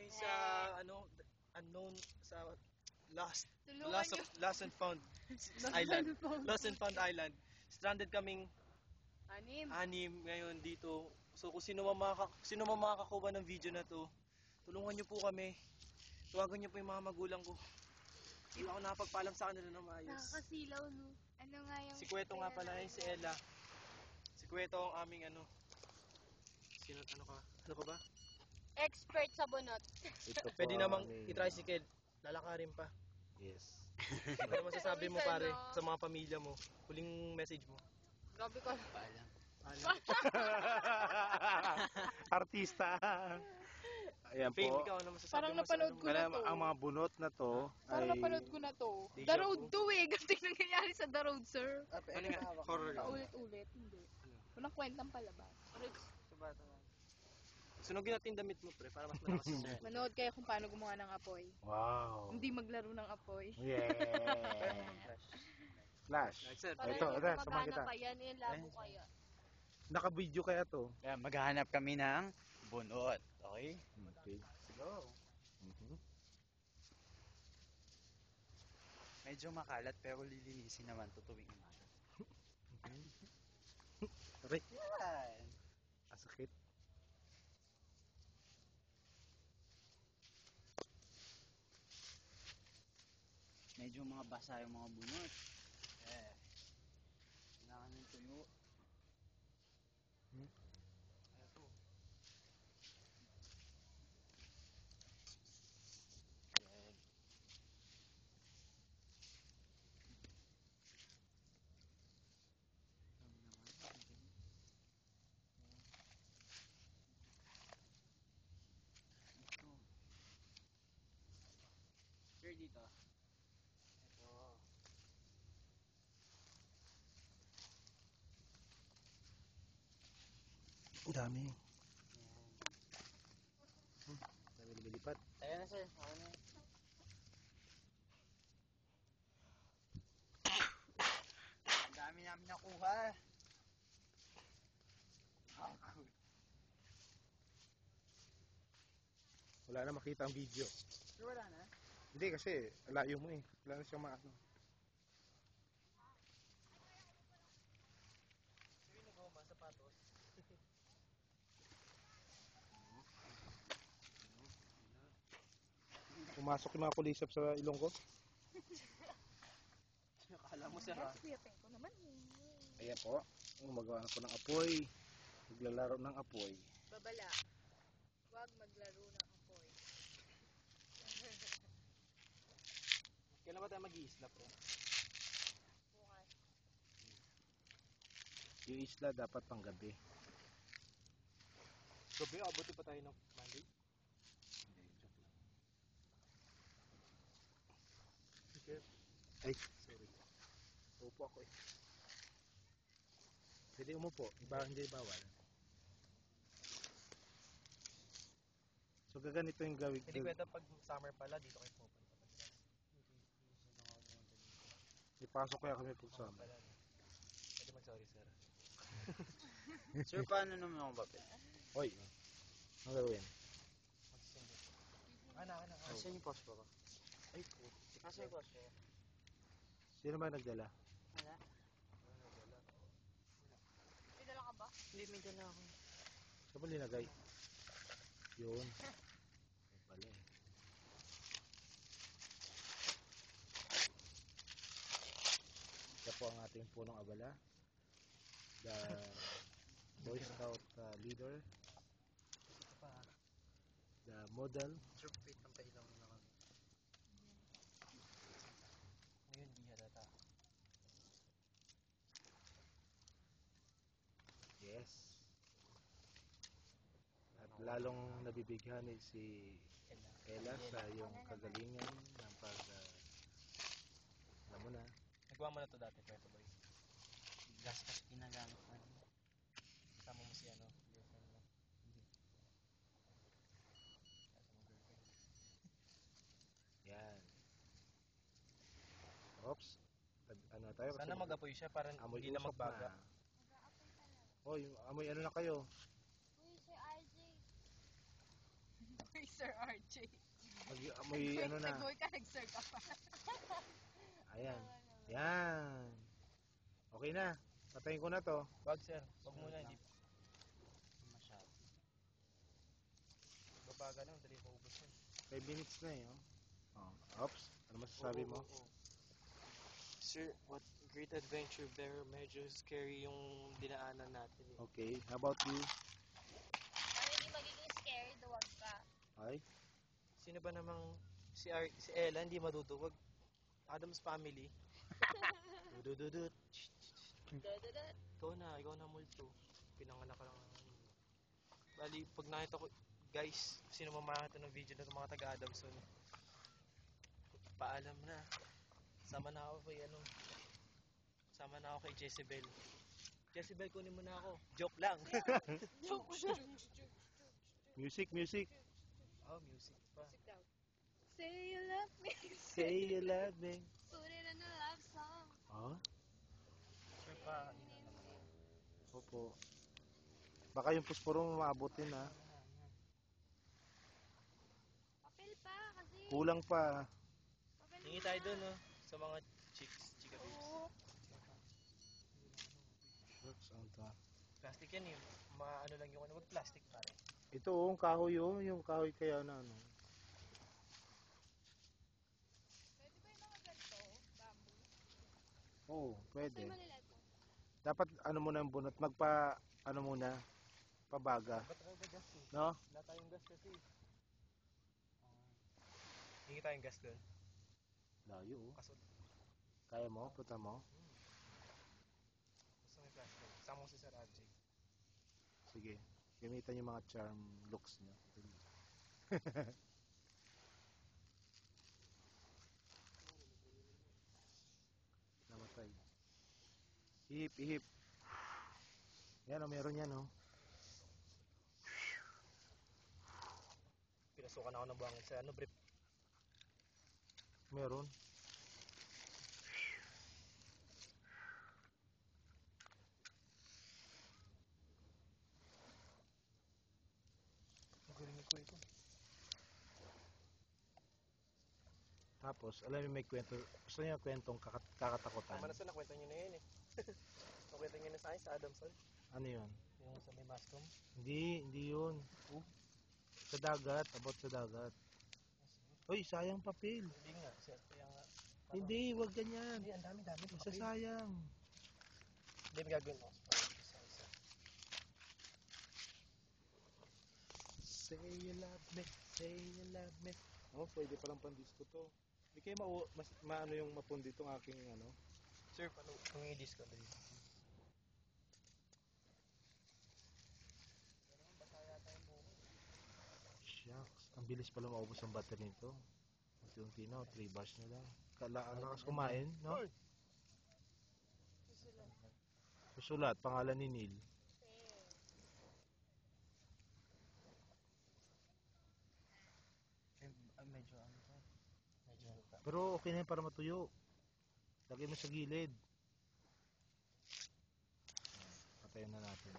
kami sa unknown sa lost Tulungan niyo. lost and found island. Lost and found island. Stranded kaming anim ngayon dito. So kung sino man makakakuha ng video na to, tulungan niyo po kami. Tawagan niyo po yung mga magulang ko. Hindi ako nakapagpaalam sa kanila na maayos. Nakakasilaw, no? Ano nga yung... Si Kweto nga pala yun, si Ella. Si Kweto ang aming ano ka? Ano ka ba? Expert sa bunot. Pwede namang i-tricycle. Lalakarin pa. Yes. Ano masasabi mo pare sa mga pamilya mo? Huling message mo. Grabe ka. Paalam. Artista. Ayan Fame, po. ikaw ano masasabi Parang mo napanood ko na to. Ang mga bunot na to Parang ay napanood ko na to. Deja The Road vu. to eh. Ganito yung nangyayari sa The Road, sir. Ano nga? Horror lang. Paulit-ulit. Hindi. Walang kwentang palabas. Sunogin natin yung damit mo pre para mas malakas. Manood kayo kung paano gumawa ng apoy. wow. Hindi maglaro ng apoy. Yeah. Flash. Sir, Ito, sama kita. Pa yan, yung labo kaya. Naka-video kaya to? Kaya maghahanap kami ng bunot. Okay? Okay. Go. Medyo makalat pero lilinisin naman to tuwing umaga. Aray, Yan. asakit. Medyo mga basa yung mga bunot. Kailangan ng tuyo. Sir, dito. Ito. Ang dami. Dami lumilipat. Ayan na, sir. Ako na. Ang dami namin nakuha. Good. Wala na makita ang video. Sir, wala na? Hindi kasi, layo mo eh. Wala na siyang maano. Sino nagoma sapatos? Pumasok yung mga kulisap sa ilong ko. Akala mo sir ha? Piyatin ko naman eh. Ayan po. Magawa na po ng apoy. Maglalaro ng apoy. Babala. Huwag maglaro ng apoy. Kailan ba tayo mag-iisla pre? Bukas. Yung isla dapat pang gabi. Gabi, abuti pa tayo ng Monday? Hindi, joke lang. Sige. Ay, sorry. Upo ako eh. Pwede umupo. Hindi bawal. So gaganito yung gawin. Hindi kwenta pag summer pala, dito kayo pupunta. Ipasok kaya kami pag sama. Pwede mag-sorry sir. Sir, paano naman ako papel? Hoy, ano gawin? Magsusundo. Ana. Asan yung posto ko? Ay po. Asan yung posto ko? Sino ba nagdala? Wala. May dala ka ba? Hindi, may dala ako. Saan mo linagay? Yun. Ay pala eh. Ito po ang ating punong abala. The Boy Scout leader. Ito pa. The model. Sir, wait lang pa ilang na kami. Ngayon, di halata. Yes. At lalong nabibigyan si Ella sa iyong kagalingan ng pag alam mo na. Nagawa mo na to dati, Kweto Boy. Gastos ginagamit na. Kasama mo si ano, girlfriend mo. Hindi. Kasama mo girlfriend. Yan. Oops. Ano tayo? Sana mag-apoy siya para amoy hindi na usok magbaga. na. Oh, yung amoy ano na kayo? Uy, si RJ. Sir RJ. May ano na. Nag-goy ka, nag-sir ka pa. Ayan. Yan. Okay na. Patayin ko na to. Wag sir, wag muna, hindi. Masyado. Babaga lang, dali maubos yun. 5 minutes na eh. Oh. Ops. Ano masasabi mo? Sir, what great adventure there. Medyo scary yung dinaanan natin eh. Okay. How about you? Para hindi magiging scared, huwag ka. Ay? Sino ba namang si Ella hindi maduduwag? Adam's family. Dudududut. Dadadad. Ikaw na multo. Pinanganak ka lang. Bali, pag nakita ko, guys, sino mamakita ng video na mga taga-Adamson, paalam na. Sama na ako kay Jezebel. Jezebel, kunin mo na ako. Joke lang. Music, music. Oh, music pa. Sit down. Say you love me. Say you love me. Put it in a love song. Oh? Sure pa. Opo. Baka yung pusporo maabutin ha. Papel pa kasi. Kulang pa. Papel Hingi pa. tayo dun, no? Sa mga chika babes. Oo. Shucks, ano to? Plastic yan eh. Ano lang yung wag plastic pare. Ito yung kahoy oh. Yung kahoy kaya na ano. Pwede ba yung mga ganito? Bamboo? Oo, pwede. Ay, maliliit mo. Dapat ano muna yung bunot. Ano muna. Pabaga. Ba't tayo ba gas eh? No? Wala tayong gas kasi. Hingi tayong gas dun. Layo oh. Kaso, Kaya mo? Puta mo? basta may plastic. Sama ko si Sir RJ. Sige. Gamitan yung mga charm looks niyo. Namatay. Ihip, ihip. Yan o, meron yan o. Pinasukan ako ng buhangin sa brief. Meron. Magaling ko ito. Tapos, alam mo may kwento. Gusto niyo kwentong kakatakutan? Tama na sir, nakwento nyo na yun eh. Nakwento nyo na sa akin sa Adamson. Ano yun? Yung sa may mascom. Hindi yun. Sa dagat, about sa dagat. Uy, sayang papel. Hindi nga, sir. Kaya nga. Hindi, wag ganyan. Hindi, ang dami. Sasayang. Hindi, may gagawin mo. Say you love me, say you love me. Oh, pwede palang pandisco to. Hindi kayo maano yung mapundi itong aking ano. Sir, paano kung i-disc ko dali? Shucks, ang bilis pala maubos ang battery nito. Unti-unti na, 3 bars na lang. Ang lakas kumain, no? Susulat, pangalan ni Neil. Medyo ano to? Medyo Pero okay na yun para matuyo. Lagay mo sa gilid. Patayin na natin.